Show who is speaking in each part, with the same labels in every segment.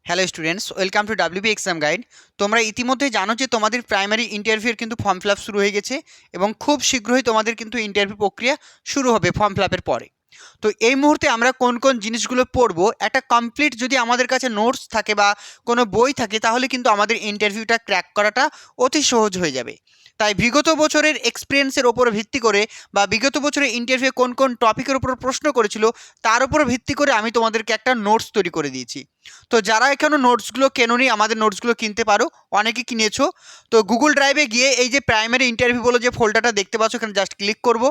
Speaker 1: Hello students, welcome to WB exam guide. তোমরা ইতিমধ্যে জানো যে তোমাদের প্রাইমারি ইন্টারভিউর কিন্তু ফর্ম ফিল আপ শুরু হয়ে গেছে এবং খুব শীঘ্রই তোমাদের কিন্তু ইন্টারভিউ প্রক্রিয়া শুরু হবে ফর্ম ফিল আপের পরে। তো এই মুহূর্তে আমরা কোন কোন জিনিসগুলো পড়বো, একটা কমপ্লিট যদি আমাদের কাছে নোটস থাকে বা কোনো বই থাকে তাহলে কিন্তু আমাদের ইন্টারভিউটা ক্র্যাক করাটা অতি সহজ হয়ে যাবে। তাই বিগত বছরের এক্সপিরিয়েন্সের ওপর ভিত্তি করে বা বিগত বছরের ইন্টারভিউ কোন কোন টপিকের উপর প্রশ্ন করেছিল তার উপর ভিত্তি করে আমি তোমাদেরকে একটা নোটস তৈরি করে দিয়েছি। তো যারা এখনও নোটসগুলো কেনোনি আমাদের নোটসগুলো কিনতে পারো, অনেকে কিনেছো। তো গুগল ড্রাইভে গিয়ে এই যে প্রাইমারি ইন্টারভিউ বলে যে ফোল্ডারটা দেখতে পাচ্ছ, এখানে জাস্ট ক্লিক করব।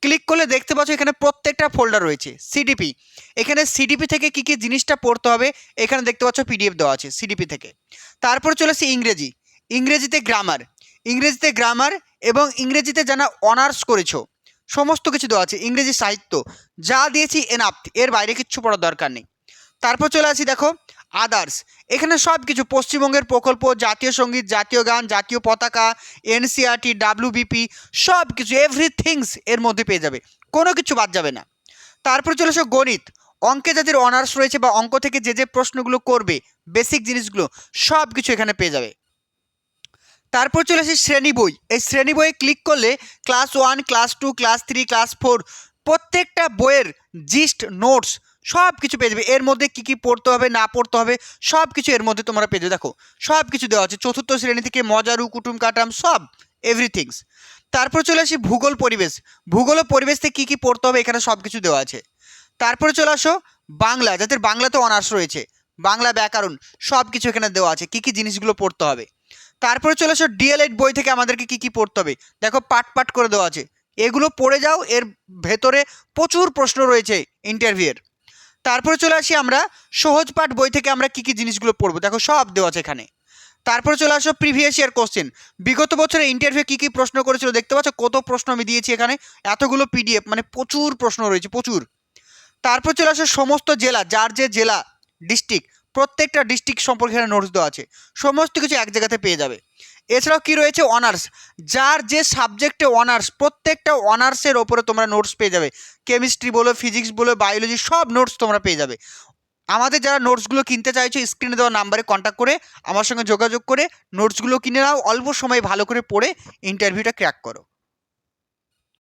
Speaker 1: ক্লিক করলে দেখতে পাচ্ছ এখানে প্রত্যেকটা ফোল্ডার রয়েছে সিডিপি। এখানে সিডিপি থেকে কী কী জিনিসটা পড়তে হবে এখানে দেখতে পাচ্ছ পিডিএফ দেওয়া আছে সিডিপি থেকে। তারপর চলে আসছে ইংরেজিতে গ্রামার এবং ইংরেজিতে যারা অনার্স করেছো সমস্ত কিছু দেওয়া আছে। ইংরেজি সাহিত্য যা দিয়েছি এনাফ, এর বাইরে কিচ্ছু পড়ার দরকার নেই। তারপর চলে আসি দেখো আদার্স, এখানে সব কিছু পশ্চিমবঙ্গের প্রকল্প, জাতীয় সঙ্গীত, জাতীয় গান, জাতীয় পতাকা, এনসিআরটি, ডাব্লিউবিপি সব কিছু এভরিথিংস এর মধ্যে পেয়ে যাবে, কোনো কিছু বাদ যাবে না। তারপর চলে আসো গণিত, অঙ্কে যাদের অনার্স রয়েছে বা অঙ্ক থেকে যে যে প্রশ্নগুলো করবে বেসিক জিনিসগুলো সব কিছু এখানে পেয়ে যাবে। তারপর চলে আসি শ্রেণী বই। এই শ্রেণী বইয়ে ক্লিক করলে ক্লাস 1, ক্লাস 2, ক্লাস 3, ক্লাস 4 প্রত্যেকটা বইয়ের জিস্ট নোটস সব কিছু পেয়ে যাবে। এর মধ্যে কী কী পড়তে হবে না পড়তে হবে সব কিছু এর মধ্যে তোমরা পেয়ে যাবে। দেখো সব কিছু দেওয়া আছে, চতুর্থ শ্রেণী থেকে মজারু, কুটুম কাটাম সব এভরিথিংস। তারপর চলে আসি ভূগোল ও পরিবেশ থেকে কী কী পড়তে হবে এখানে সব কিছু দেওয়া আছে। তারপরে চলে আসো বাংলা, যাদের বাংলাতে অনার্স রয়েছে, বাংলা ব্যাকরণ সব কিছু এখানে দেওয়া আছে, কী কী জিনিসগুলো পড়তে হবে। তারপরে চলে আসো ডিএলএড বই থেকে আমাদেরকে কী কী পড়তে হবে, দেখো পাট পাট করে দেওয়া আছে, এগুলো পড়ে যাও, এর ভেতরে প্রচুর প্রশ্ন রয়েছে ইন্টারভিউয়ের। তারপরে চলে আসি আমরা সহজ পাঠ বই থেকে আমরা কী কী জিনিসগুলো পড়বো, দেখো সব দেওয়া আছে এখানে। তারপরে চলে আসো প্রিভিয়াস ইয়ার কোশ্চেন, বিগত বছরে ইন্টারভিউ কী কী প্রশ্ন করেছিল দেখতে পাচ্ছ, কত প্রশ্ন আমি দিয়েছি এখানে, এতগুলো পিডিএফ, মানে প্রচুর প্রশ্ন রয়েছে প্রচুর। তারপর চলে আসো সমস্ত জেলা, যার যে জেলা ডিস্ট্রিক্ট, প্রত্যেকটা ডিস্ট্রিক্ট সম্পর্কে এখানে নোটস দেওয়া আছে, সমস্ত কিছু এক জায়গাতে পেয়ে যাবে। এছাড়াও কী রয়েছে অনার্স, যার যে সাবজেক্টে অনার্স প্রত্যেকটা অনার্সের ওপরে তোমরা নোটস পেয়ে যাবে, কেমিস্ট্রি বলো, ফিজিক্স বলো, বায়োলজি সব নোটস তোমরা পেয়ে যাবে। আমাদের যারা নোটসগুলো কিনতে চাইছো স্ক্রিনে দেওয়া নাম্বারে কন্ট্যাক্ট করে আমার সঙ্গে যোগাযোগ করে নোটসগুলো কিনে নাও, অল্প সময় ভালো করে পড়ে ইন্টারভিউটা ক্র্যাক করো।